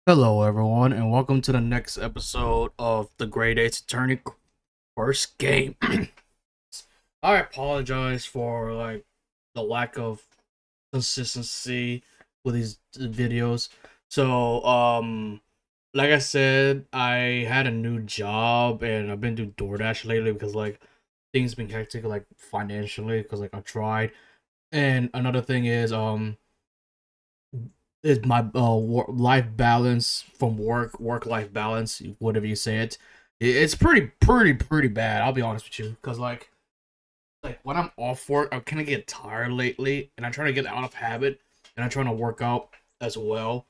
Hello, everyone, and welcome to the next episode of the Great Ace Attorney first game. I apologize for the lack of consistency with these videos. So, like I said, I had a new job and I've been doing DoorDash lately because things been hectic financially because I tried. And another thing is my life balance from work life balance, whatever you say it's pretty bad. I'll be honest with you, because like when I'm off work, I kind of get tired lately, and I'm trying to get out of habit, and I'm trying to work out as well.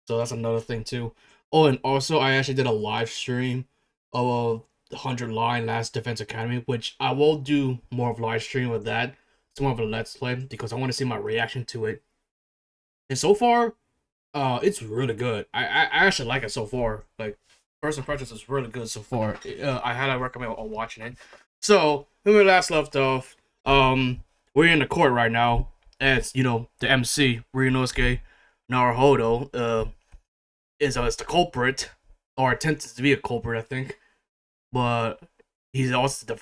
So that's another thing too. Oh, and also I actually did a live stream of 100 line Last Defense Academy, which I will do more of live stream with that. It's more of a let's play because I want to see my reaction to it. And so far, it's really good. I actually like it so far. Like, first impressions is really good so far. I highly recommend watching it. So when we last left off, we're in the court right now. As you know, the MC Ryunosuke Naruhodo is the culprit, or attempted to be a culprit, I think. But he's also the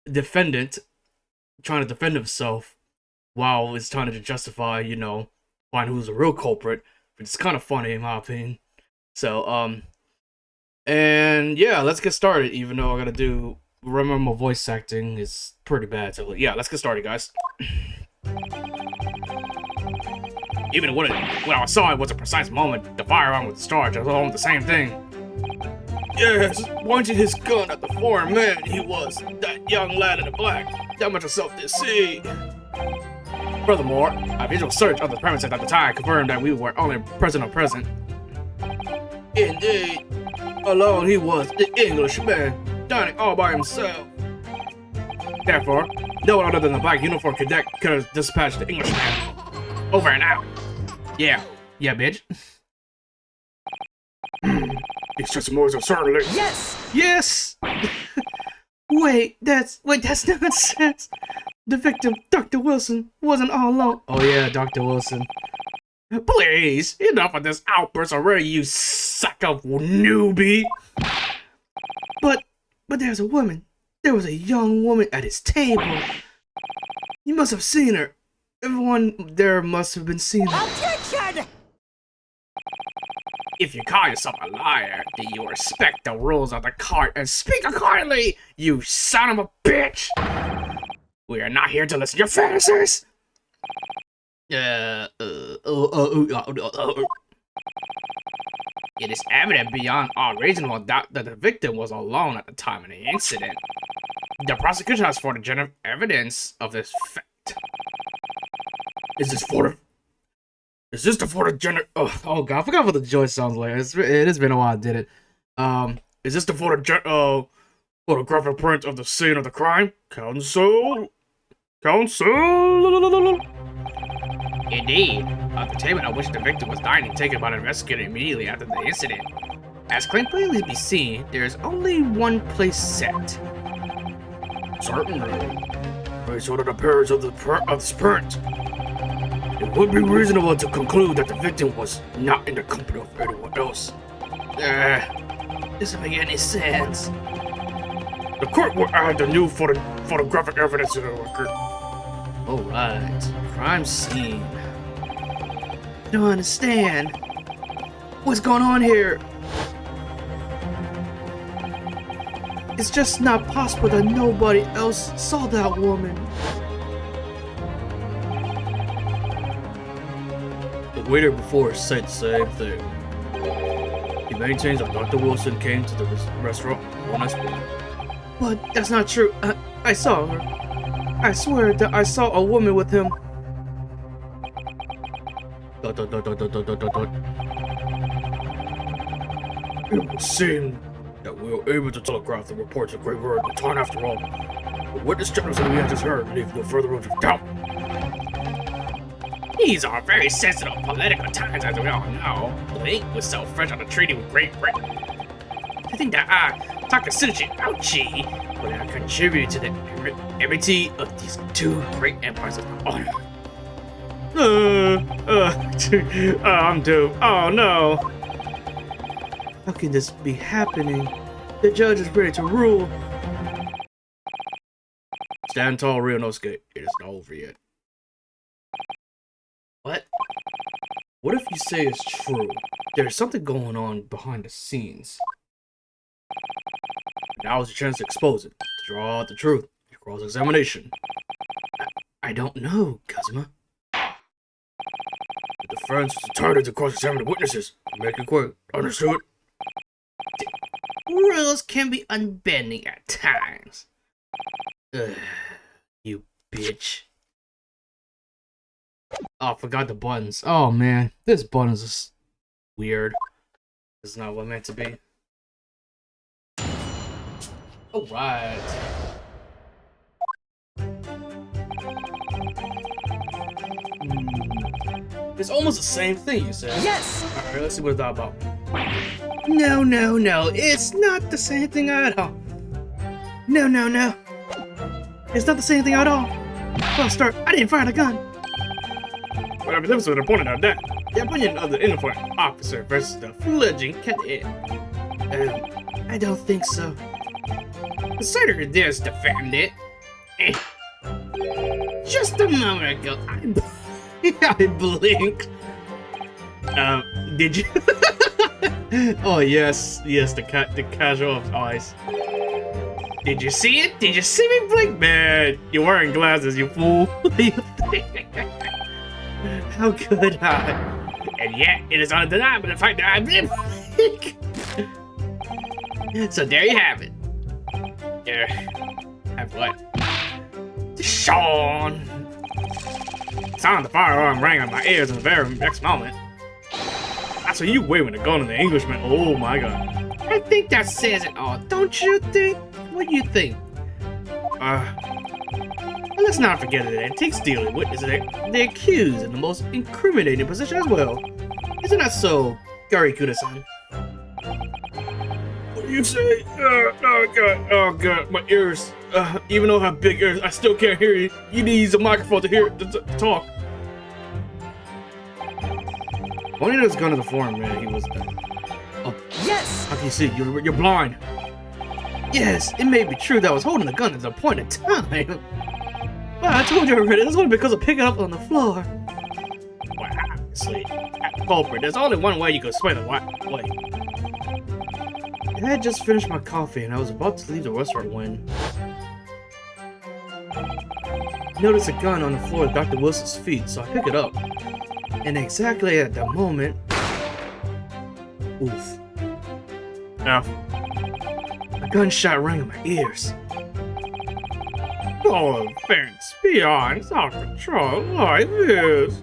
defendant trying to defend himself while he's trying to justify, find who's the real culprit. Which is kind of funny in my opinion. So, and yeah, let's get started. Even though I gotta remember my voice acting is pretty bad. So yeah, let's get started, guys. Even when I saw it was a precise moment, the firearm was discharged. I was all the same thing. Yes, pointing his gun at the foreign man he was, that young lad in the black. That much of self-deceit. Furthermore, a visual search of the premises at the time confirmed that we were only present. Indeed, alone he was the Englishman, dining all by himself. Therefore, no one other than the black uniform cadet could have dispatched the Englishman. Over and out. Yeah, bitch. These testimonies are certainly. Yes. That's nonsense. The victim, Dr. Wilson, wasn't all alone. Oh yeah, Dr. Wilson. Please, enough of this outburst already, you sack of newbie. But there's a woman. There was a young woman at his table. You must have seen her. Everyone there must have been seeing her. Objection! If you call yourself a liar, do you respect the rules of the court and speak accordingly, you son of a bitch? We are not here to listen to your fantasies. It is evident beyond all reasonable doubt that the victim was alone at the time of the incident. The prosecution has photogenic evidence of this fact. Is this the photogenic? Oh god, I forgot what the joy sounds like. It has been a while I did it. Is this the photographic print of the scene of the crime? Counsel. Indeed, the table at which the victim was dining taken by the investigator immediately after the incident. As can clearly be seen, there is only one place set. Certainly. Based on the appearance of this print, it would be reasonable to conclude that the victim was not in the company of anyone else. Doesn't make any sense. The court will add the new photographic evidence to the record. Alright, crime scene. I don't understand. What's going on here? It's just not possible that nobody else saw that woman. The waiter before said the same thing. He maintains that Dr. Wilson came to the restaurant one night before. But that's not true. I saw her. I swear that I saw a woman with him. It would seem that we were able to telegraph the reports of great word in time after all. The witness statements that we had just heard leave no further room to doubt. These are very sensitive political times, as we all know. The ink was so fresh on the treaty with Great Britain. I think that Takasuchi Ouchi would have contributed to the enmity of these two great empires of honor. I'm doomed. Oh no. How can this be happening? The judge is ready to rule. Stand tall, Ryunosuke. It is not over yet. What? What if you say it's true? There's something going on behind the scenes. Now is your chance to expose it, to draw out the truth. Your cross-examination. I don't know, Kazuma. The defense is entitled to cross-examine the witnesses. Make it quick. Understood? Rules can be unbending at times. Ugh, you bitch. Oh, I forgot the buttons. Oh man, this button is just weird. It's not what it meant to be. Alright. It's almost the same thing, you said. Yes! Alright, let's see what it's all about. No, no, no. It's not the same thing at all. No, no, no. It's not the same thing at all. Well, start. I didn't fire the gun. Whatever difference with the opponent of that. The opinion of the uniformed officer versus the fledgling cadet. I don't think so. The senator dares defend it. Just a moment ago, I blinked. Did you? Oh yes, yes, the casual eyes. Did you see it? Did you see me blink? Man, you're wearing glasses, you fool. What do you think? How could I? And yet, it is undeniable the fact that I blink. So there you have it. There. Have what? Sean. Sound of the firearm rang on my ears in the very next moment. I saw you waving the gun at the Englishman. Oh my god. I think that says it all, don't you think? What do you think? Let's not forget that antique stealing witness the accused in the most incriminating position as well. Isn't that so, Gary Kuda-san? What do you say? Oh god, my ears. Even though I have big ears, I still can't hear you. You need a microphone to hear to talk. Only was going to the forum, man. He was. Oh, yes! How can you see? You're blind. Yes, it may be true that I was holding the gun at the point in time. But I told you already. That's only because of picking up on the floor. Well, obviously, at the culprit, there's only one way you can sway the way. I had just finished my coffee and I was about to leave the restaurant when I noticed a gun on the floor at Dr. Wilson's feet, so I picked it up. And exactly at that moment, oof. Now, a gunshot rang in my ears. Oh, thanks. Beyond, it's out of control like this.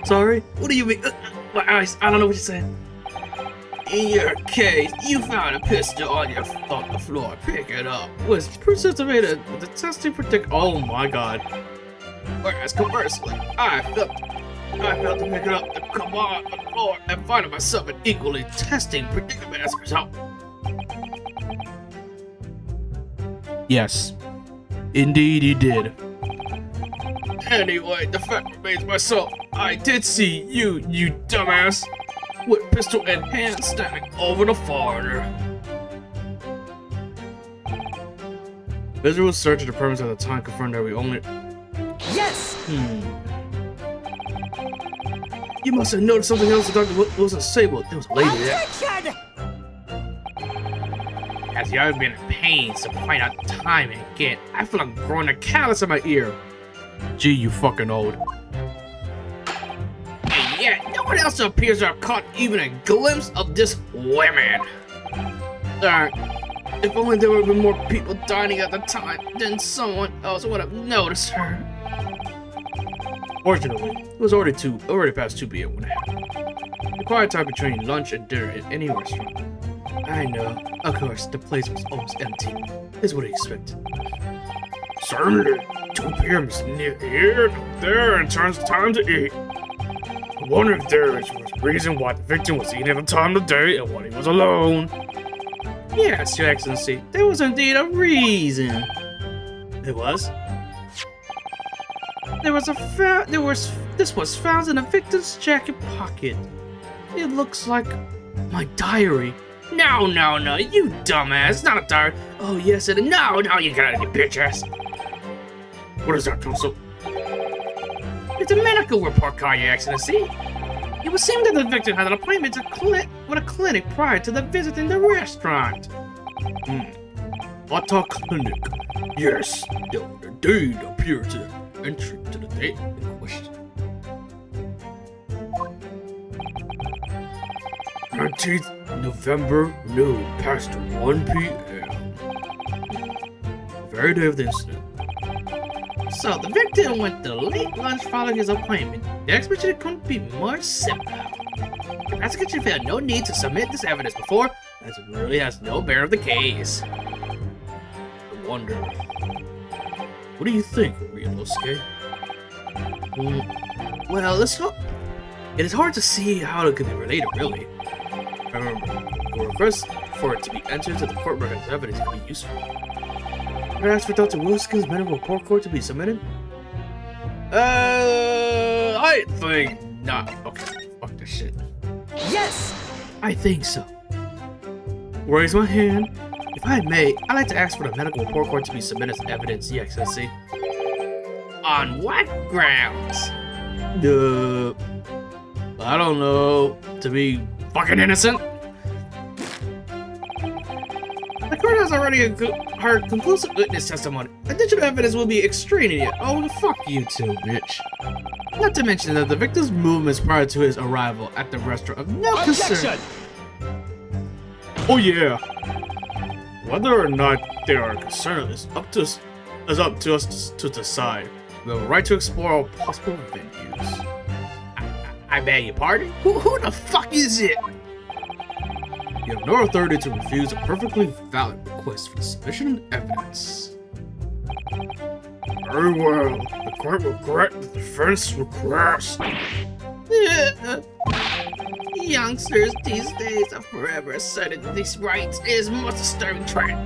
Sorry? What do you mean? My eyes, I don't know what you're saying. In your case, you found a pistol on the floor. Pick it up. Was precipitated with the testing protect. Oh my god. Whereas conversely, I felt to pick it up to come on the floor and find myself an equally testing predicament as a result. Yes, indeed he did. Anyway, the fact remains myself. I did see you dumbass, with pistol in hand standing over the foreigner. Visual search of the premise at the time confirmed that we only... Yes! You must have noticed something else that Dr. Wilson's table. There was a lady there. Attention! Has you ever been in pain to point out time and again? I feel like growing a callus in my ear. Gee, you fucking old. And yet, no one else appears to have caught even a glimpse of this woman. If only there would have been more people dining at the time, then someone else would have noticed her. Fortunately, it was already past 2 p.m. when it happened. The quiet time between lunch and dinner at any restaurant. I know. Of course, the place was almost empty. Is what I expected. Certainly, 2 p.m. is near here, there, and turns time to eat. I wonder if there was a reason why the victim was eating at the time of day and when he was alone. Yes, Your Excellency, there was indeed a reason. It was? There was This was found in the victim's jacket pocket. It looks like my diary. No, you dumbass. It's not a diary. Oh, yes, it is. No, you got it, you bitch ass. What is that, Consul? It's a medical report card, Your Excellency. It would seem that the victim had an appointment with a clinic prior to the visit in the restaurant. What a clinic? Yes, the date appears to the entry to the date in question. 19th November, noon, past 1 p.m. Very day of the incident. So, the victim went to late lunch following his appointment. The expedition couldn't be more simple. The prosecution felt no need to submit this evidence before, as it really has no bearing of the case. I wonder. What do you think, Ryunosuke? Well, it is hard to see how it could be related, really. Remember, for request for it to be entered to the court record as evidence could be useful. Can I ask for Dr. Wilson's medical report card to be submitted? I think not. Okay, fuck this shit. Yes! I think so. Raise my hand. If I may, I'd like to ask for the medical report card to be submitted as evidence, Your Excellency. On what grounds? I don't know. To be fucking innocent? The court has already heard conclusive witness testimony. Additional evidence will be extraneous. Oh, fuck you too, bitch. Not to mention that the victim's movements prior to his arrival at the restaurant of no concern. Oh yeah. Whether or not they are concerned is up to us to decide. We have a right to explore all possible venues. I beg your pardon? Who the fuck is it? You have no authority to refuse a perfectly valid request for the submission of evidence. Very well. The court will grant the defense request. Youngsters these days are forever asserting these rights. It is most disturbing trend.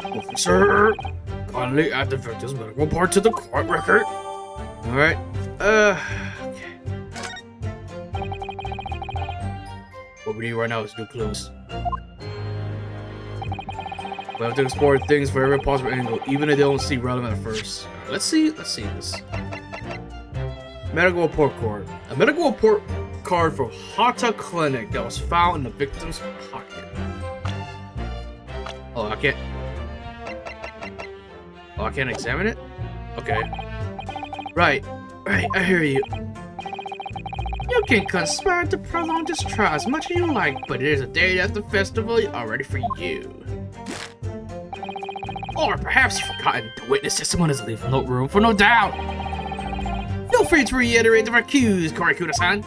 Officer, kindly add the victim's medical report to the court record. Alright. Okay. What we need right now is new clues. We have to explore things for every possible angle, even if they don't seem relevant at first. Right, let's see this. Medical report card. A medical report card for Hata Clinic that was found in the victim's pocket. Oh, I can't examine it? Okay. Right, I hear you. You can conspire to prolong this trial as much as you like, but it is a date at the festival already for you. Or perhaps you've forgotten the witness testimony is leaving no room for no doubt. Feel free to reiterate the accused, Kurikuda-san.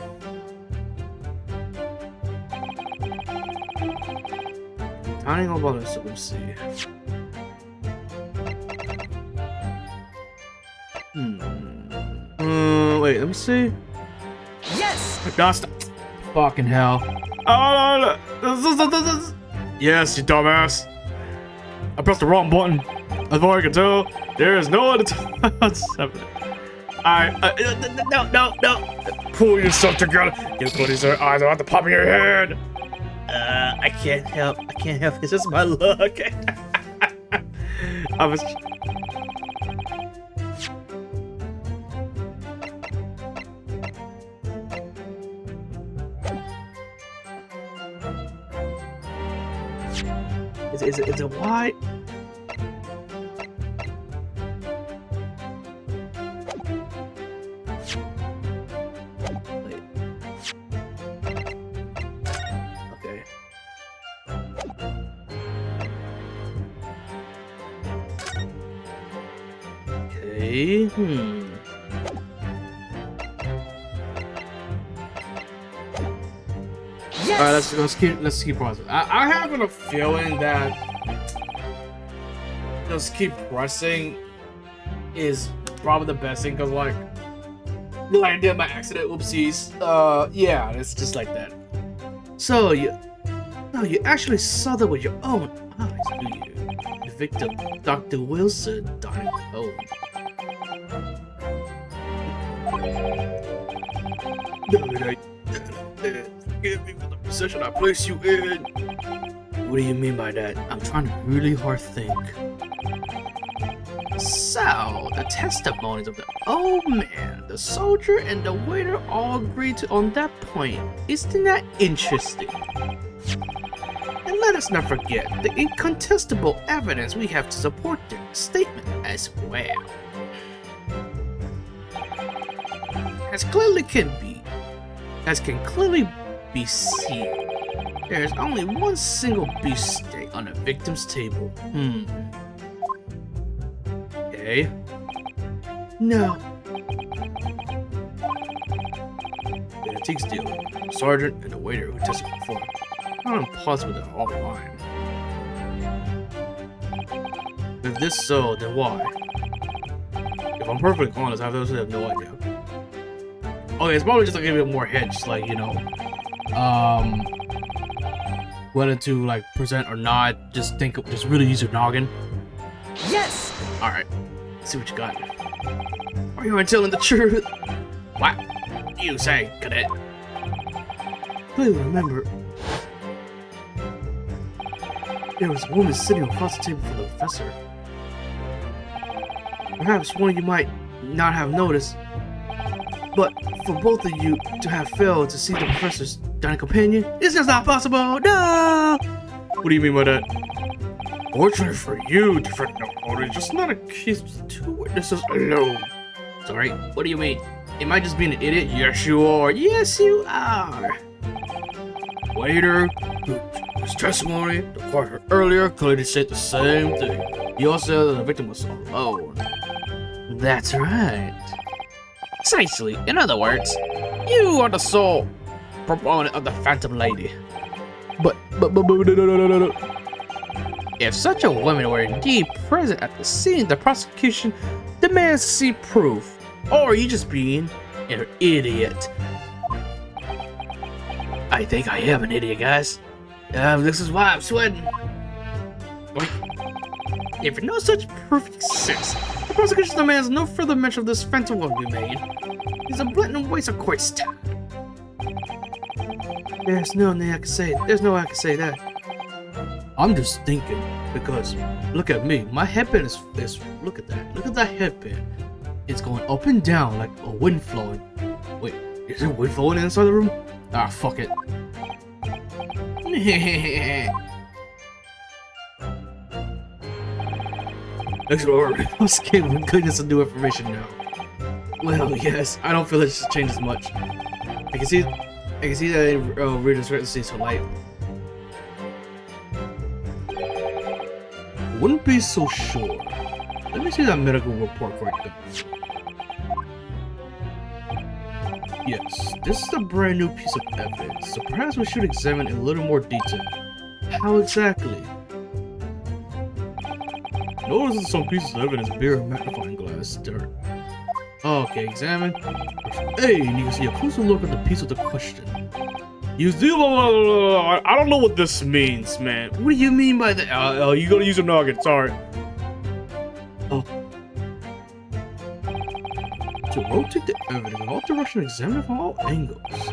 Turning on bonus, so let's see. Wait, let me see. Yes! Dust. Fucking hell. Oh, no. Yes, you dumbass. I pressed the wrong button. As far as I can tell, there is no other time. No. Pull yourself together. You put these eyes about the pop of your head. I can't help. It's just my luck. I was. Is it wide? Wait. Okay. Okay. Yes! All right, let's keep pausing. I have a feeling that just keep pressing is probably the best thing, because like I did by accident. Oopsies. Yeah, it's just like that. So you actually saw that with your own eyes, do you? The victim, Dr. Wilson, died alone. Forgive me for the position I placed you in. What do you mean by that? I'm trying to really hard think. So, the testimonies of the old man, the soldier, and the waiter all agreed on that point. Isn't that interesting? And let us not forget the incontestable evidence we have to support their statement as well. As can clearly be seen, there is only one single beefsteak on the victim's table. Okay. No. The antiques dealer, the sergeant, and the waiter who testified before. Not impossible they're all lying. If this so, then why? If I'm perfectly honest, I have no idea. Okay, it's probably just like a bit more hedged, like, you know, whether to like present or not. Just really use your noggin. Yes! Alright, let's see what you got. Are you telling the truth? What? You say, cadet? Please remember, there was a woman sitting across the table from the professor. Perhaps one of you might not have noticed, but for both of you to have failed to see the professor's dining companion, it's just not possible. No! What do you mean by that? Fortunately for you, different it's just not a case with two witnesses alone. Sorry, what do you mean? Am I just being an idiot? Yes, you are. Yes, you are. Waiter, whose testimony the court heard earlier, clearly said the same thing. He also said that the victim was alone. That's right. Precisely. In other words, you are the sole proponent of the Phantom Lady. But no. If such a woman were indeed present at the scene, the prosecution demands to see proof. Or are you just being an idiot? I think I am an idiot, guys. This is why I'm sweating. If no such proof exists, the prosecution demands no further mention of this phantom will be made. It's a blatant waste of court's time. There's no way I can say it. There's no way I can say that. I'm just thinking, because look at me. My headband is look at that. Look at that headband. It's going up and down like a wind flowing. Wait, is there wind flowing inside the room? Ah, fuck it. Explorer, I'm scared with goodness of new information now. Well, yes, I don't feel it should change as much. I can see that reader's discrepancy to light. Wouldn't be so sure. Let me see that medical report quickly. Yes, this is a brand new piece of evidence, so perhaps we should examine in a little more detail. How exactly? Notice that some pieces of evidence bear a magnifying glass dirt. Okay, examine. Hey, and you can see a closer look at the piece of the question. You do. I don't know what this means, man. What do you mean by that? You gotta use a noggin. Sorry. Oh. To rotate the evidence in all directions, examine it from all angles.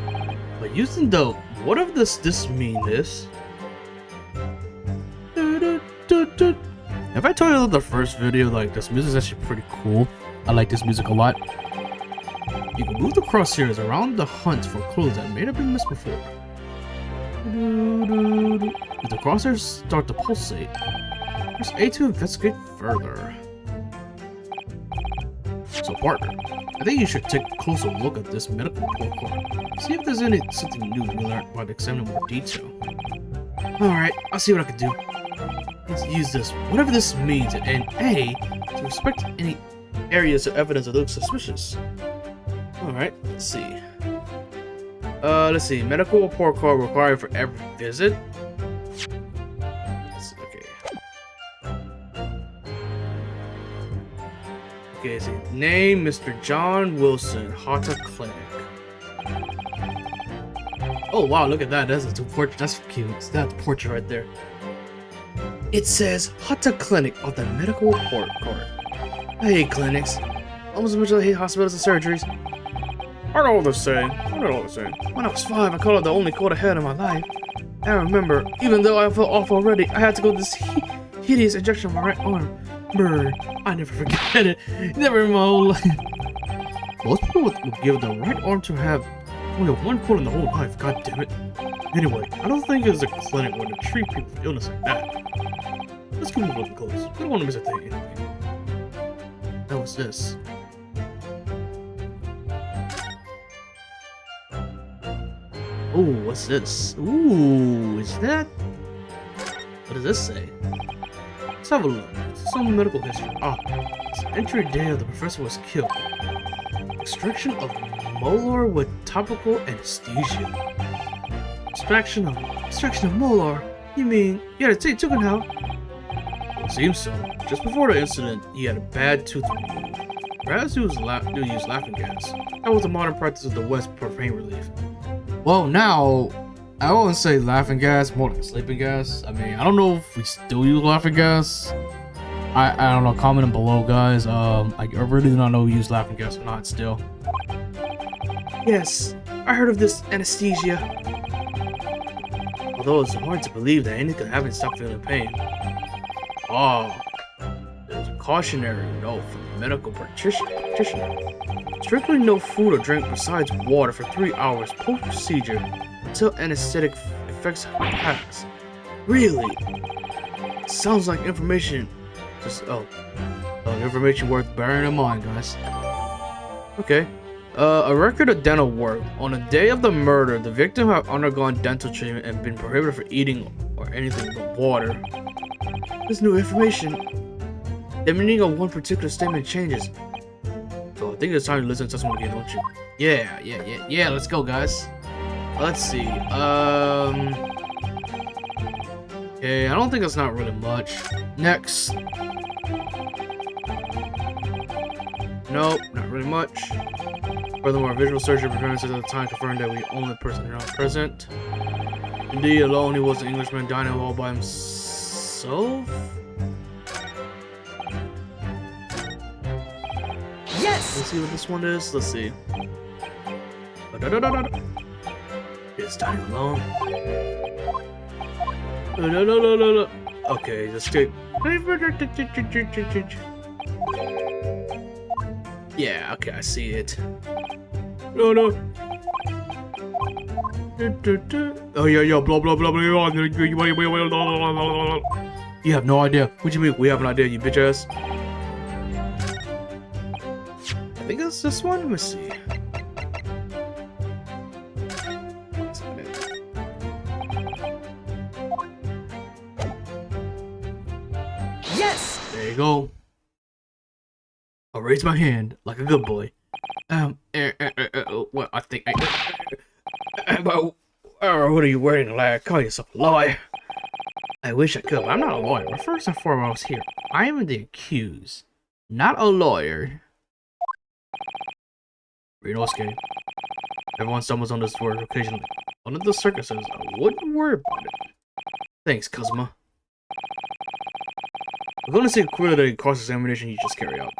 But using the what if this mean this? If I told you that the first video, like this music is actually pretty cool. I like this music a lot. You can move the crosshairs around the hunt for clues that may have been missed before. If the crosshairs start to pulsate, press A to investigate further. So partner, I think you should take a closer look at this medical report card. See if there's something new to be learned by examining more detail. Alright, I'll see what I can do. Let's use this, whatever this means, and A, to respect any areas of evidence that look suspicious. Alright, let's see. Let's see. Medical report card required for every visit. Okay. Okay, let's see. Name, Mr. John Wilson, Hata Clinic. Oh, wow, look at that. That's a portrait. That's cute. That's a portrait right there. It says Hata Clinic on the medical report card. I hate clinics. Almost as much as I hate hospitals and surgeries. I know what they're saying. I know what they're saying. When I was 5, I called it the only cold I had in my life. I remember, even though I felt off already, I had to go to this hideous injection on my right arm. Brr, I never forget it. Never in my whole life. Most people would give the right arm to have only one cold in the whole life. God damn it. Anyway, I don't think there's a clinic where to treat people with illness like that. Let's go move up close. We don't want to miss a thing anyway. That was this. Oh, what's this? Ooh, is that? What does this say? Let's have a look. Some medical history. Ah, it's entry day of the professor was killed. Extraction of molar with topical anesthesia. Extraction of molar? You mean you had to take took now? It seems so. Just before the incident, he had a bad tooth removed. Perhaps he used laughing gas. That was the modern practice of the West for pain relief. Well, now, I wouldn't say laughing gas, more like sleeping gas. I mean, I don't know if we still use laughing gas. I don't know, comment below, guys. I really do not know who use laughing gas or not still. Yes, I heard of this anesthesia. Although it's hard to believe that anything could happen to stop feeling pain. Oh, there's a cautionary note from the medical practitioner. Strictly no food or drink besides water for 3 hours post-procedure until anesthetic effects pass. Really? Sounds like information. Information worth bearing in mind, guys. Okay. A record of dental work. On the day of the murder, the victim had undergone dental treatment and been prohibited from eating or anything but water. This new information. The meaning of one particular statement changes. So I think it's time to listen to someone again, don't you? Yeah, let's go, guys. Let's see. Okay, I don't think that's not really much. Next. Nope, not really much. Furthermore, visual surgery performances at the time confirmed that we only person not present. Indeed, alone he was an Englishman dining all by himself. Yes! Let's see what this one is. Let's see. It's dining alone. No. Okay, let's get. Yeah, okay, I see it. No. Oh yeah, blah blah blah blah. You have no idea. What do you mean? We have an idea, you bitch ass. I think it's this one. Let me see. Yes! There you go. I'll raise my hand like a good boy. Well, I think what are you wearing, lad? Call yourself a lawyer. I wish I could, but I'm not a lawyer. But first and foremost here, I am the accused, not a lawyer. Renosuke. Everyone stumbles on this word occasionally. One of the circuses, I wouldn't worry about it. Thanks, Kazuma. I'm going to see clearly the cross-examination you just carry out.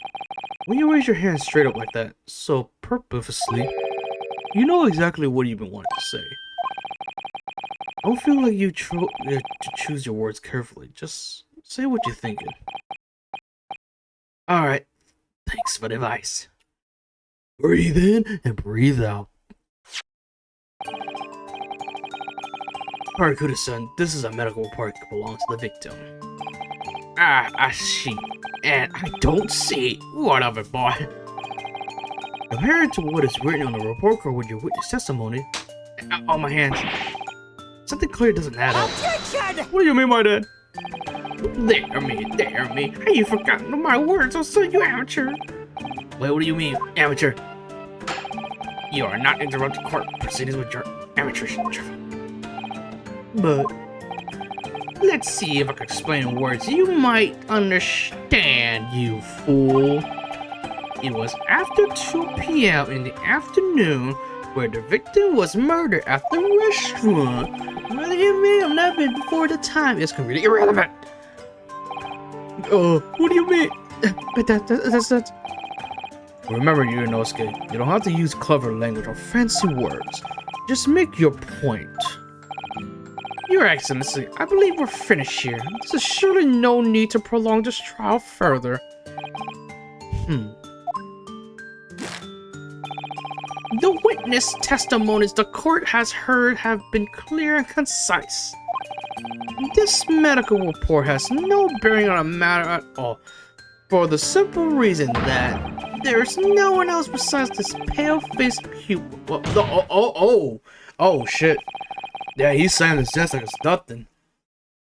When you raise your hand straight up like that, so purposely, you know exactly what you've been wanting to say. I don't feel like you to choose your words carefully. Just say what you're thinking. Alright, thanks for the advice. Breathe in and breathe out. Parakuda-san, this is a medical report that belongs to the victim. I see. And I don't see. Whatever, boy. Compared to what is written on the report card with your witness testimony, on my hands, something clear doesn't add up. Objection! What do you mean by that? Dare me. Have you forgotten my words? I'll say you amateur. Wait, what do you mean, amateur? You are not interrupting court proceedings with your amateurish drivel. But let's see if I can explain in words you might understand, you fool. It was after 2 p.m. in the afternoon where the victim was murdered at the restaurant. Whether it may have not been before the time is completely irrelevant. What do you mean? But that's Remember, Yunosuke, you don't have to use clever language or fancy words. Just make your point. Your Excellency, I believe we're finished here. There's surely no need to prolong this trial further. The witness testimonies the court has heard have been clear and concise. This medical report has no bearing on the matter at all, for the simple reason that there's no one else besides this pale-faced pupil. Oh, shit. Yeah, he's saying this just like it's nothing.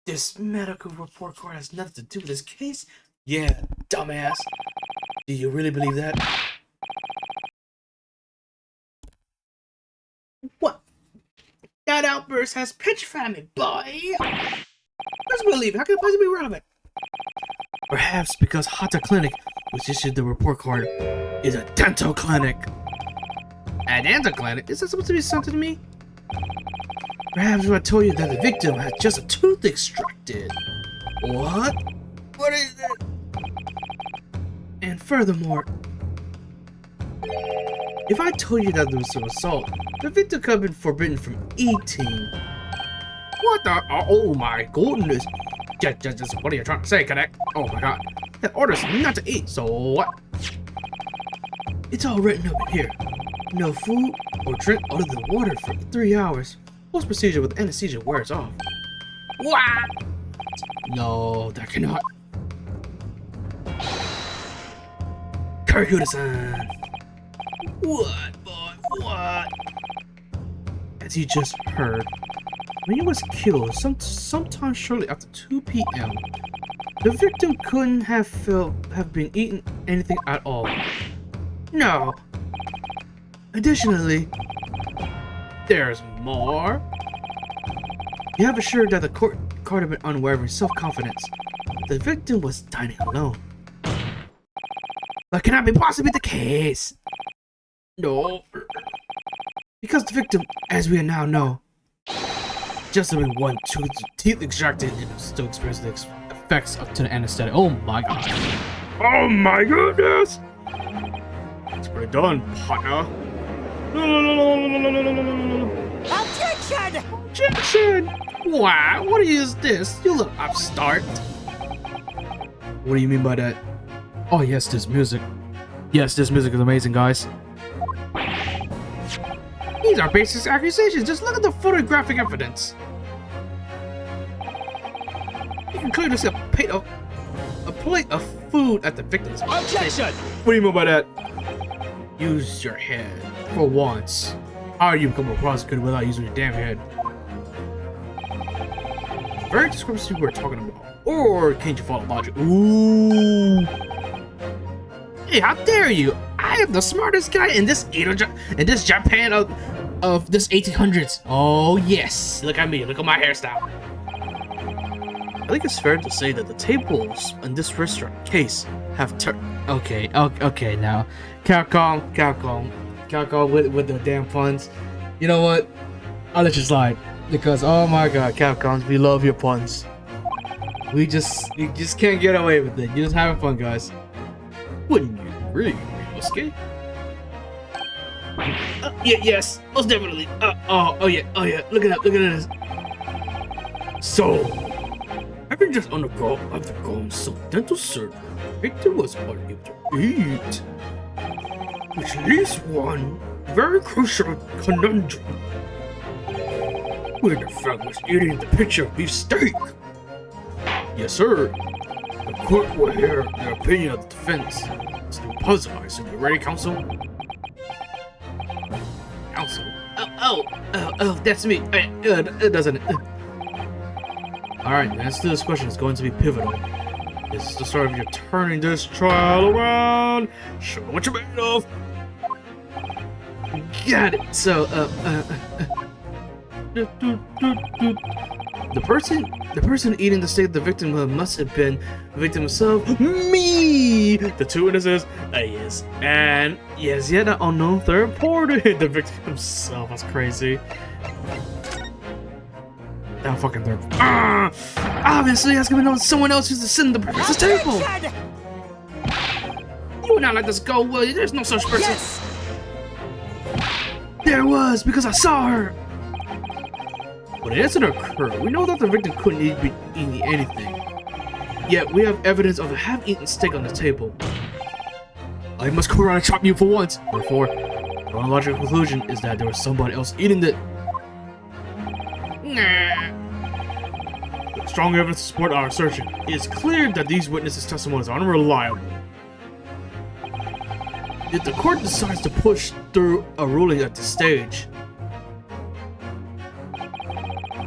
This medical report card has nothing to do with this case? Yeah, dumbass. Do you really believe that? What? That outburst has petrified me, boy. Let's believe it. How can it possibly be relevant? Perhaps because Hata Clinic, which issued the report card, is a dental clinic. A dental clinic? Is that supposed to be something to me? Perhaps when I told you that the victim had just a tooth extracted. What? What is that? And furthermore, if I told you that there was an assault, the victim could have been forbidden from eating. What the? Oh my goodness. Just what are you trying to say, Connect? Oh my god. That order's not to eat, so what? It's all written up here. No food or drink other than water for 3 hours. Post procedure with anesthesia wears off. What? No, that cannot. Karakuda-san. What, boy? What? As you just heard, when he was killed sometime shortly after 2 p.m., the victim couldn't have been eating anything at all. No. Additionally, there's more. You have assured that the court had been unwavering self-confidence. The victim was dining alone. That cannot be possibly the case. No. Because the victim, as we now know, just having one teeth extracted and still experiencing the effects up to the anesthetic. Oh my god. Oh my goodness! It's pretty done, partner. Objection! Objection! Wow, what is this? You look upstart. What do you mean by that? Oh yes, this music. Yes, this music is amazing, guys. These are basic accusations. Just look at the photographic evidence. You can clearly see a plate of food at the victim's Objection! What do you mean by that? Use your head for once. How do you become a prosecutor without using your damn head? Very discrepancy we're talking about. Or can't you follow logic? Ooh. Hey, how dare you? I am the smartest guy in this Japan of this 1800s. Oh yes, look at me, look at my hairstyle. I think it's fair to say that the tables in this restaurant case have turned. Okay, now, Capcom with the damn puns. You know what? I'll let you slide because oh my god, Capcom, we love your puns. You just can't get away with it. You're just having fun, guys. Wouldn't you agree, Ryusuke? Yes, most definitely. Oh yeah. Look at this. So, having just undergone some dental surgery, Victor was unable to eat, which leaves one very crucial conundrum. Where the fuck was eating the picture of beef steak? Yes, sir. The court will hear the opinion of the defense. It's the puzzle. I assume you're ready, counsel? Counsel? Oh, that's me. It doesn't. Alright, the answer to this question is going to be pivotal. This is the start of your turning this trial around. Show what you're made of. Got it. So, the person eating the steak of the victim must have been the victim himself. Me! The two witnesses, yes. And yes, yet an unknown third party. The victim himself. That's crazy. That fucking third. Obviously, that's gonna know someone else who's sitting at the breakfast table. You Would not let this go, will you? There's no such person. Yes! There was, because I saw her. When the incident occurred, we know that the victim couldn't eat eating anything. Yet, we have evidence of a half-eaten steak on the table. I must go around and chop you for once. Therefore, the only logical conclusion is that there was somebody else eating it. With strong evidence to support our assertion, it is clear that these witnesses' testimonies are unreliable. If the court decides to push through a ruling at this stage,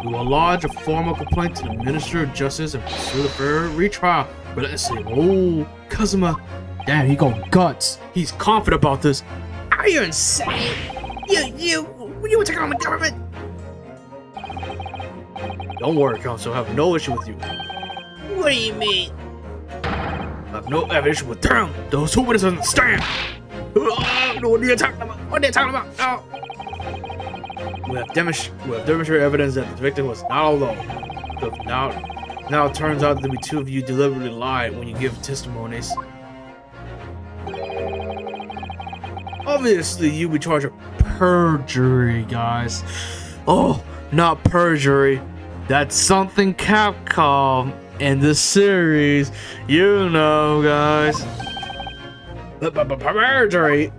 we will lodge a formal complaint to the Minister of Justice and pursue the fair retrial. But let's see. Oh, Kazuma. Damn, he got guts. He's confident about this. Are you insane? You attack on the government? Don't worry, Counsel. I have no issue with you. What do you mean? I have no issue with them. Those who witnesses understand. What are you talking about? What are you talking about? No. We have demonstrated evidence that the victim was not alone. Now it turns out that the two of you deliberately lied when you give testimonies. Obviously, you be charged with perjury, guys. Oh, not perjury. That's something Capcom in the series, you know, guys. Perjury.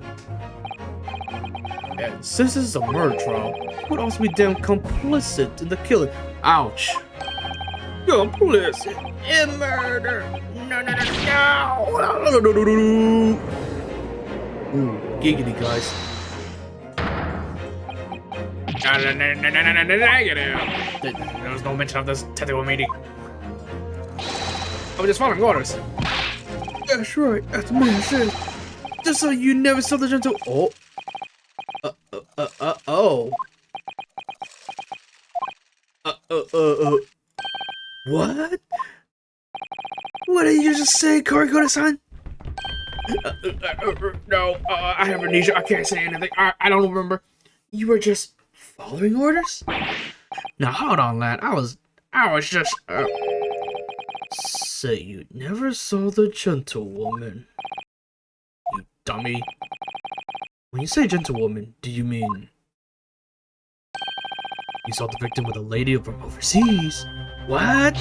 And since this is a murder trial, you would also be damn complicit in the killing. Ouch. Complicit in murder. No. Ooh, giggity, guys. Negative. There was no mention of this technical meeting. I was just following orders. That's right, as the man said. Just so you never saw the gentle. Oh. What? What did you just say, Kurikoda-san? No, I have amnesia. I can't say anything. I don't remember. You were just following orders? Now hold on, lad. I was just say you never saw the gentlewoman. You dummy. When you say gentlewoman, do you mean you saw the victim with a lady from overseas? What?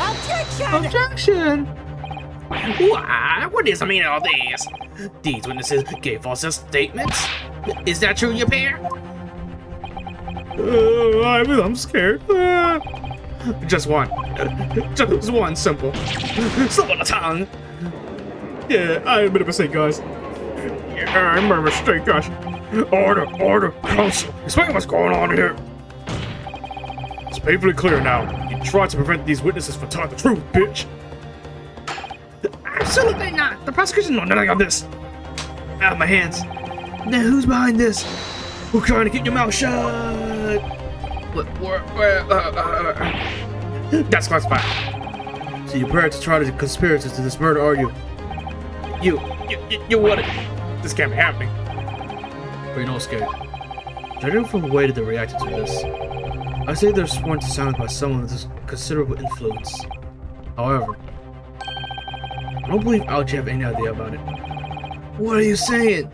Objection! What is the meaning of this? These witnesses gave false statements? Is that true, you pair? I'm scared. Just one. Just one simple. Slip on the tongue. Yeah, I admit a mistake, guys. Yeah, I made a mistake, guys. Order, counsel. Explain what's going on here. It's painfully clear now. You tried to prevent these witnesses from telling the truth, bitch. Absolutely not. The prosecution know nothing of this. Out of my hands. Now who's behind this? Who's trying to keep your mouth shut? That's classified. So you're prepared to try to conspirators to this murder, are you? You what? This can't be happening. But you're not scared. Judging from the way that they reacted to this, I say they're sworn to silence by someone with considerable influence. However, I don't believe Algie have any idea about it. What are you saying?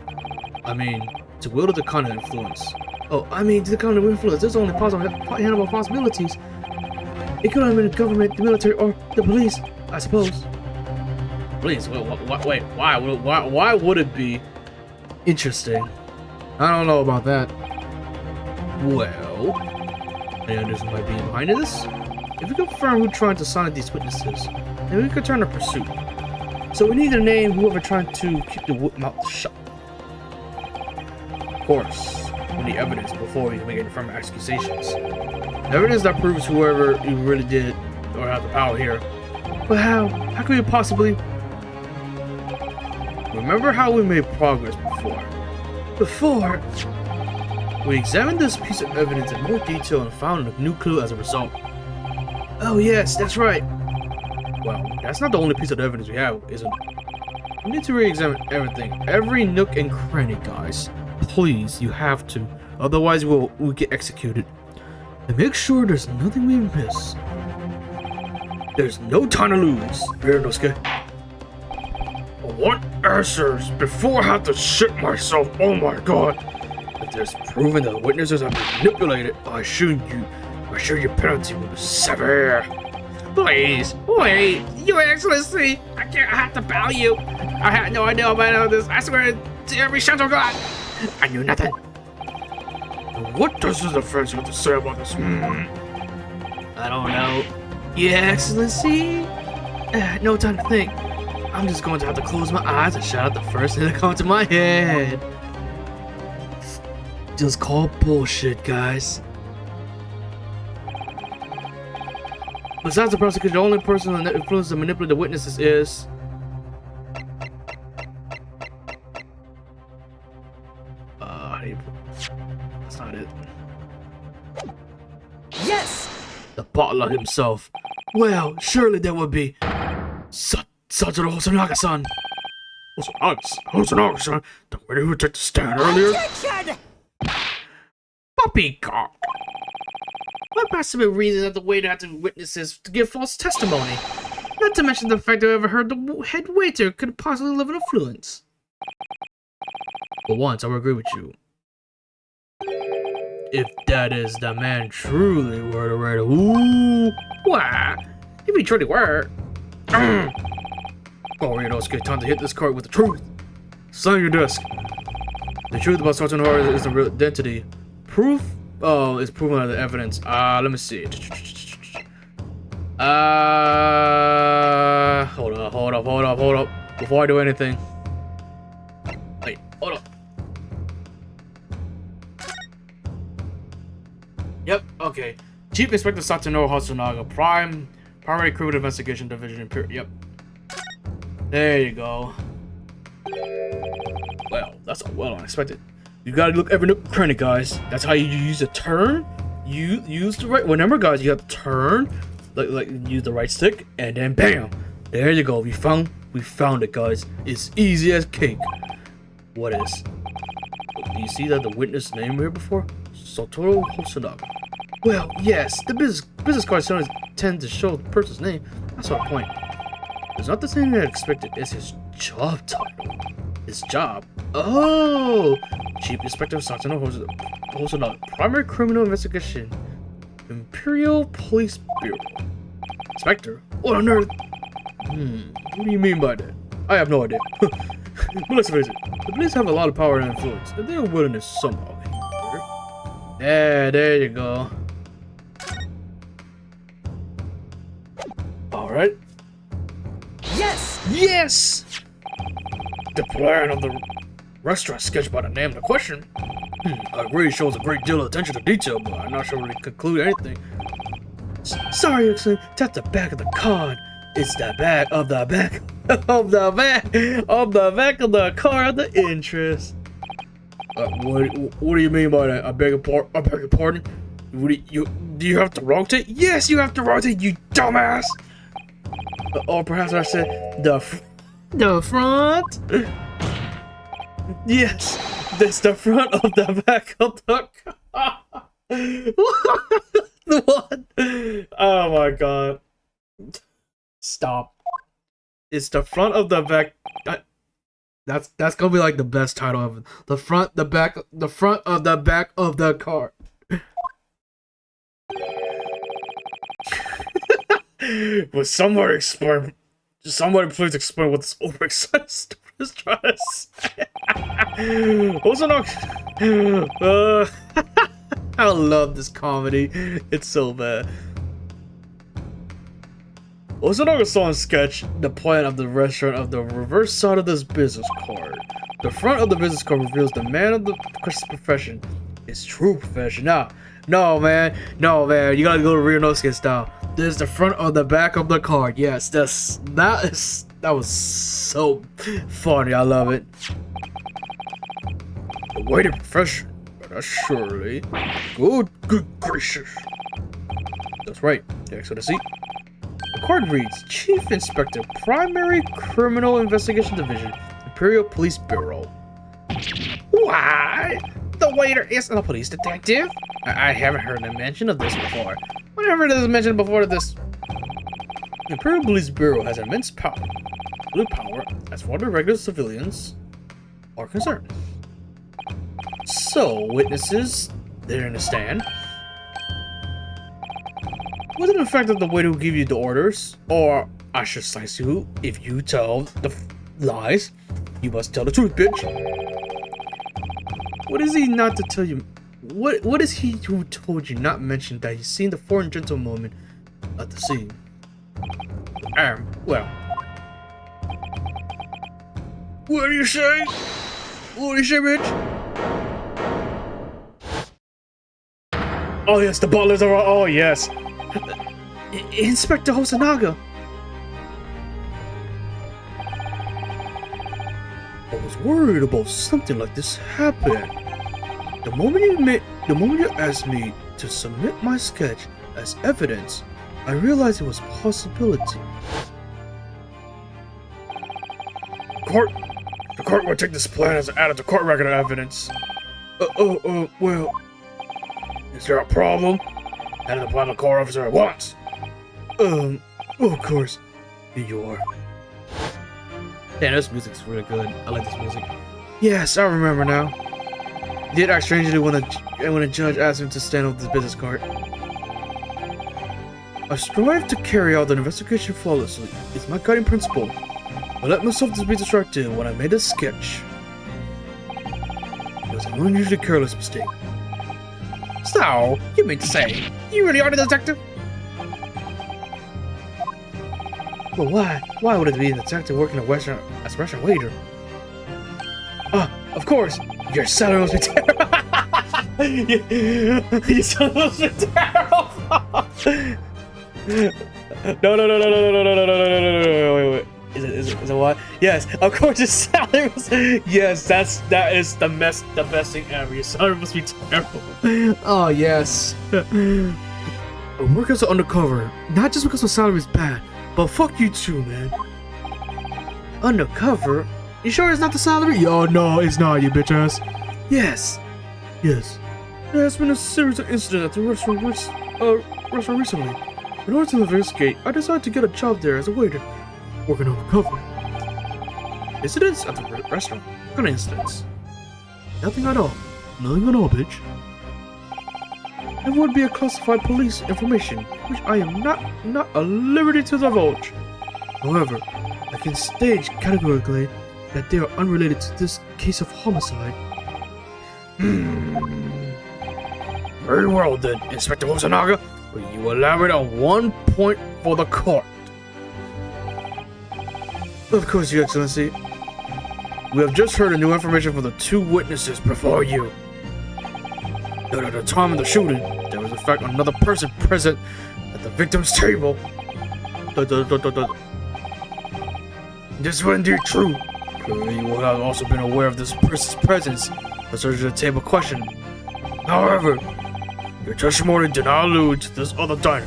I mean, to wield the kind of influence. Oh, I mean, to the kind of influence, there's only handful of possibilities. It could have been the government, the military, or the police, I suppose. Police? Wait, why would it be interesting? I don't know about that. Well, any others might be behind this? If we confirm who tried to silence these witnesses, then we could turn a pursuit. So we need to name whoever tried to keep the mouth shut. Of course, we need evidence before we can make any firm accusations. Evidence that proves whoever you really did or have the power here. But how? How can we possibly? Remember how we made progress before? We examined this piece of evidence in more detail and found a new clue as a result. Oh yes, that's right. Well, that's not the only piece of evidence we have, is it? We need to re-examine everything, every nook and cranny, guys. Please, you have to. Otherwise, we'll get executed. And make sure there's nothing we miss. There's no time to lose, Ryunosuke. What? answers before I have to shit myself. Oh my god. If there's proven that witnesses have been manipulated, I assure your penalty will be severe. Please, wait, Your Excellency, I have to bow you. I had no idea about this. I swear to every shadow god, I knew nothing. What does the defense have to say about this? I don't know. Your Excellency, no time to think. I'm just going to have to close my eyes and shout out the first thing that comes to my head. Just call bullshit, guys. Besides the prosecutor, the only person that influenced to manipulate the witnesses is... that's not it. Yes! The butler himself. Well, surely that would be... Satoru Hosonaga-san. Hosonaga-san? The waiter who took the stand earlier? Objection! Poppycock! What possible reason that the waiter had to witnesses to give false testimony? Not to mention the fact that I ever heard the head waiter could possibly live in influence. For once, I will agree with you. If that is the man truly were the waiter, ooh, why? If he truly were. Oh, it's good time to hit this card with the truth. Sign your desk. The truth about Sergeant Horror is the real identity. Proof is proven by the evidence. Let me see. Hold up. Before I do anything. Wait, hold up. Yep, okay. Chief Inspector Satoru Hosonaga, Primary Criminal Investigation Division. Yep. There you go. Well, that's well unexpected. You gotta look every nook and cranny, guys. That's how you use a turn. You use the right. Remember, guys, you have to turn, like use the right stick, and then bam, there you go. We found it, guys. It's easy as cake. What is? Do you see that the witness name here before? Satoru Hosonaga. Well, yes, the business cards tend to show the person's name. That's our point. It's not the same that I expected. It's his job title. His job. Oh, Chief Inspector Satoru Hosonaga, Primary Criminal Investigation, Imperial Police Bureau. Inspector? What on earth? What do you mean by that? I have no idea. But let's face it, the police have a lot of power and influence, and they're willing to somehow. Yeah, there you go. Alright. Yes! Yes! The plan of the restaurant sketched by the name of the question. I agree it shows a great deal of attention to detail, but I'm not sure we can conclude anything. Sorry, actually, that's the back of the card. It's the back of the back of the back of the back of the card of the interest. What do you mean by that? I beg your pardon? Do you have to rotate? Yes, you have to rotate, you dumbass! Or perhaps I said the front? Yes, that's the front of the back of the car. What? Oh my god. Stop. It's the front of the back. That's gonna be like the best title ever. The front of the back of the car. Will somebody please explain what this overexcited stupid is trying to say? Also, no. I love this comedy. It's so bad. Osunaga saw in sketch the plan of the restaurant of the reverse side of this business card. The front of the business card reveals the man of the profession, his true profession. No man, you gotta go to Ryunosuke style. This is the front of the back of the card. Yes, that was so funny. I love it. The waiter profession. That's surely good gracious. That's right. Exit a seat. The card reads, Chief Inspector, Primary Criminal Investigation Division, Imperial Police Bureau. Why? The waiter isn't a police detective? I haven't heard a mention of this before. Whenever it is mentioned before this, the Imperial Police Bureau has immense power, blue power, as far as the regular civilians are concerned. So, witnesses, they're in the stand. Was it the fact that the waiter will give you the orders, or I should slice you if you tell the lies? You must tell the truth, bitch. What is he not to tell you? What is he who told you not mention that he's seen the foreign gentlewoman at the scene? Well. What do you say? What do you say, bitch? Oh yes, the butlers are. Oh yes. Inspector Hosonaga. I was worried about something like this happening. The moment you asked me to submit my sketch as evidence, I realized it was a possibility. The court will take this plan as added to court record evidence. Well, is there a problem? Add the plan to court officer at once. Of course. Here you are. Damn, this music's really good. I like this music. Yes, I remember now. Did act strangely when a judge asked him to stand up the business card. I strive to carry out an investigation flawlessly. It's my guiding principle. I let myself be distracted when I made a sketch. It was an unusually careless mistake. So, you mean to say, you really are the detective? Well, why would it be a detective working as a restaurant waiter? Of course, your salary must be terrible. Your salary must be terrible. No, wait. Is it what? Yes, of course your salary must. Yes, that is the best thing ever. Your salary must be terrible. Oh yes. I work as an undercover, not just because my salary is bad, but fuck you too, man. Undercover? You sure it's not the salary? Yo, no, it's not, you bitch ass. Yes. There has been a series of incidents at the restaurant recently. In order to investigate, I decided to get a job there as a waiter, working undercover. Incidents at the restaurant? What kind of incidents? Nothing at all. Nothing at all, bitch. It would be a classified police information, which I am not at liberty to divulge. However, I can state categorically that they are unrelated to this case of homicide. Very well then, Inspector Hosonaga. Will you elaborate on one point for the court? Of course, Your Excellency. We have just heard new information from the two witnesses before you. That at the time of the shooting, there was in fact another person present at the victim's table. This was indeed true. Clearly, you will have also been aware of this person's presence when searching the table question. However, your testimony did not allude to this other diner.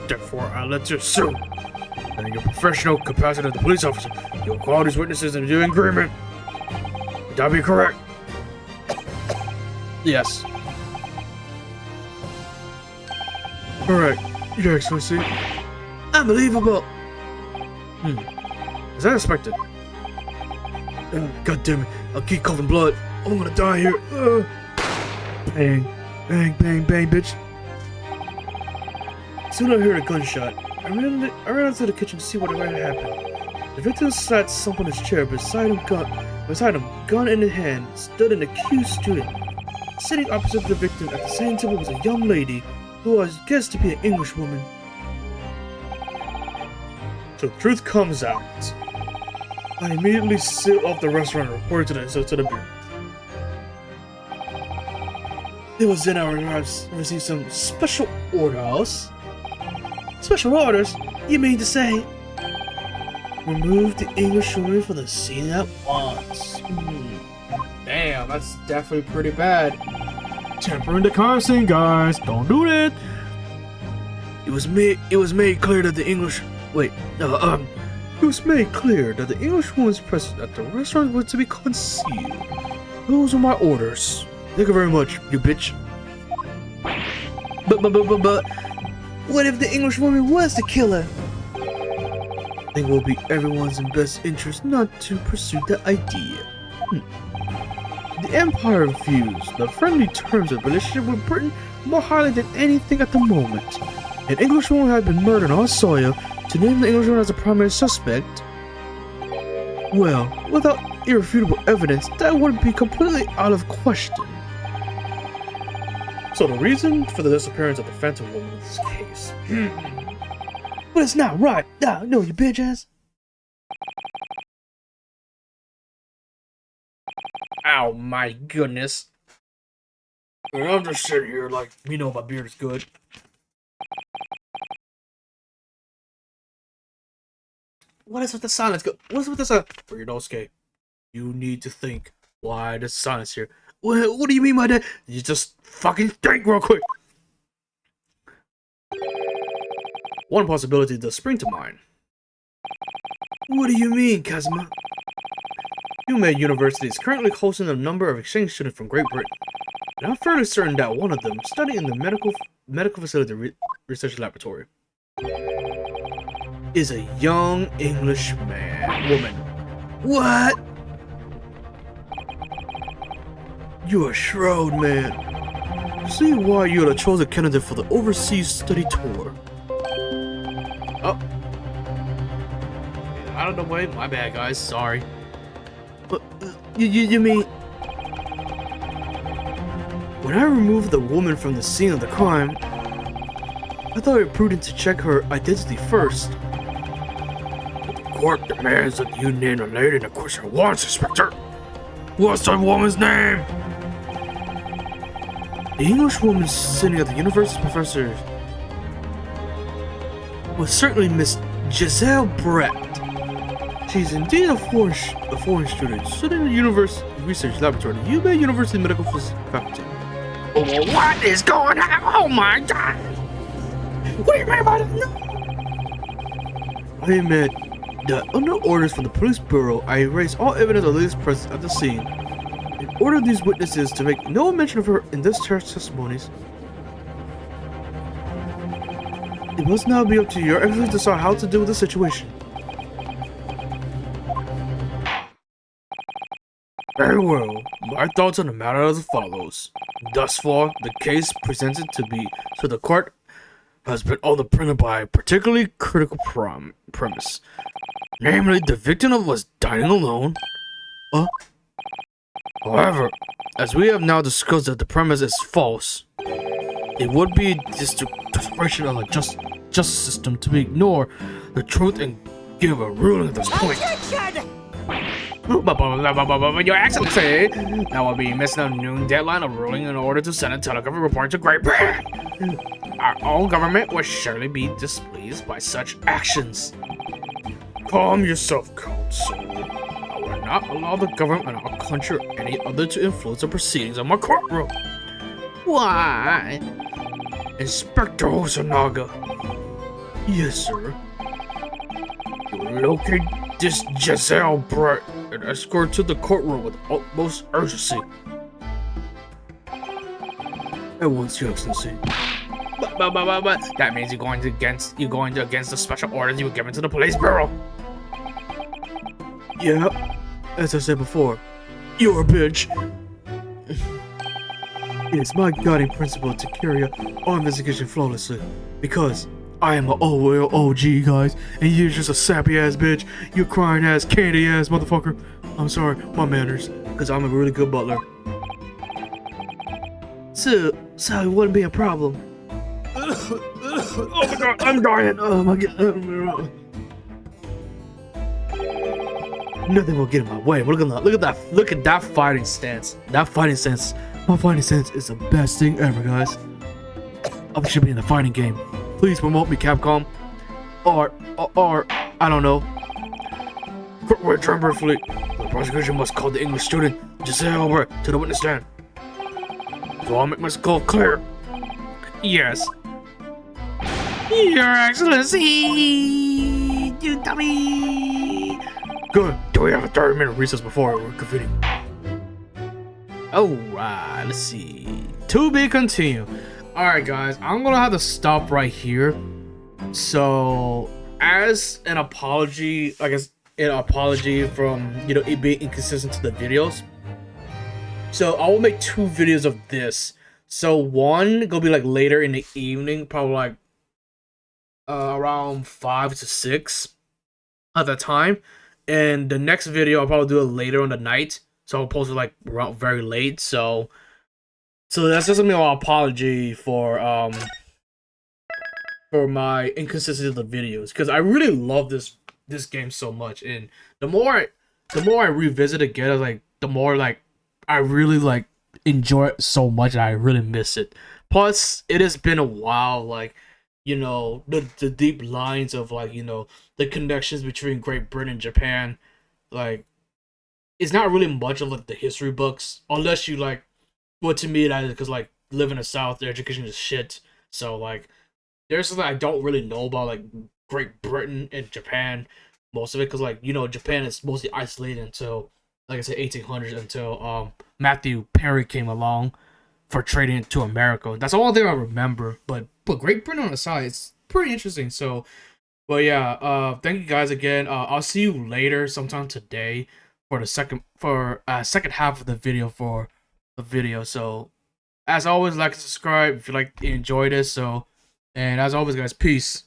Therefore, I let you assume that in your professional capacity as a police officer, you will call these witnesses into agreement. Would that be correct? Yes. Correct, Your Excellency. Unbelievable. Is that expected? God damn it! I'll keep coughing blood. I'm gonna die here. Bang, bang, bang, bang, bitch. Soon I heard a gunshot. I ran out to the kitchen to see what had happened. The victim sat slumped on his chair beside him, gun in hand, stood an accused student. Sitting opposite the victim at the same table was a young lady who was guessed to be an Englishwoman. So the truth comes out. I immediately sealed off the restaurant and reported to the bureau. It was then I received some special orders. Special orders? You mean to say? Remove the Englishwoman from the scene at once. Damn, that's definitely pretty bad. Tempering the cursing, guys. Don't do that. It was made clear that the English. It was made clear that the Englishwoman's presence at the restaurant was to be concealed. Those were my orders. Thank you very much, you bitch. But what if the Englishwoman was the killer? think it will be everyone's best interest not to pursue that idea. The Empire views the friendly terms of relationship with Britain more highly than anything at the moment. An Englishwoman had been murdered on soil. To name the Englishwoman as a primary suspect, well, without irrefutable evidence, that would be completely out of question. So the reason for the disappearance of the Phantom Woman in this case. But it's not right. No, you bitch ass. Ow, my goodness. And I'm just sitting here like, you know, my beard is good. What is with the silence? What is with the silence? Weirdosuke, you need to think. Why the silence here? What do you mean by that? You just fucking think real quick. One possibility does spring to mind. What do you mean, Kazuma? UMed University is currently hosting a number of exchange students from Great Britain. And I'm fairly certain that one of them studying in the medical facility research laboratory is a young English woman. What? You're a shrewd man. See why you're the chosen candidate for the overseas study tour. Oh. I don't know, wait, my bad, guys, sorry. But, you mean... When I removed the woman from the scene of the crime, I thought it prudent to check her identity first. The court demands that you name the lady in the question once, Inspector. What's that woman's name? The English woman sitting at the university professor was certainly Miss Giselle Brett. She's indeed a foreign student studying in the university research laboratory at the UMed University Medical Faculty. Oh, what is going on? Oh my god! What do you mean by that? No. I meant that under orders from the police bureau, I erased all evidence of Lily's presence at the scene and ordered these witnesses to make no mention of her in this charge testimonies. It must now be up to your excellency to decide how to deal with the situation. Very well. My thoughts on the matter are as follows. Thus far, the case presented to the court has been underpinned by a particularly critical premise. Namely, the victim was dining alone. However, as we have now discussed that the premise is false, it would be discretion of the justice system to ignore the truth and give a ruling at this point. Your Excellency, that will be missing a noon deadline of ruling in order to send a telegraphic report to Great Britain. Our own government will surely be displeased by such actions. Calm yourself, Counsel. I will not allow the government in our country or any other to influence the proceedings of my courtroom. Why? Inspector Hosonaga. Yes, sir. You locate this Giselle Brett and escort to the courtroom with utmost urgency. At once, Your Excellency. But that means you're going against the special orders you were given to the police bureau. Yeah, as I said before, you're a bitch. It is my guiding principle to carry out our investigation flawlessly, because I am an old OG, guys, and you're just a sappy ass bitch. You crying ass, candy ass motherfucker. I'm sorry, my manners, because I'm a really good butler. So it wouldn't be a problem. Oh my god, I'm dying. Oh my god. Nothing will get in my way. Look at that fighting stance. My fighting stance is the best thing ever, guys. I should be in the fighting game. Please promote me, Capcom. Or I don't know. Return briefly. The prosecution must call the English student Giselle Brett to the witness stand. Do I make my skull clear? Yes. Your Excellency, you dummy. Good. Do we have a 30-minute recess before we're convening? Alright, let's see. To be continued. Alright, guys, I'm gonna have to stop right here. So, as an apology, I guess an apology from it being inconsistent to the videos. So I will make 2 videos of this. So one gonna be like later in the evening, probably like around 5 to 6 at the time, and the next video I'll probably do it later on the night. So I'll post it like around very late. So that's just something I'll apology for my inconsistency of the videos, because I really love this game so much, and the more I revisit it again, like the more like I really like enjoy it so much, and I really miss it. Plus, it has been a while, like the deep lines of like the connections between Great Britain and Japan, like it's not really much of like the history books, unless you like. Well, to me, that is because like live in the South, their education is shit. So like, there's something I don't really know about like Great Britain and Japan, most of it, because like Japan is mostly isolated until, like I said, 1800s, until Matthew Perry came along for trading to America. That's the only thing I remember. But Great Britain on the side, it's pretty interesting. So, but yeah, thank you guys again. I'll see you later, sometime today, for the second half of the video for the video. So, as always, like and subscribe if you enjoy this. So, and as always, guys, peace.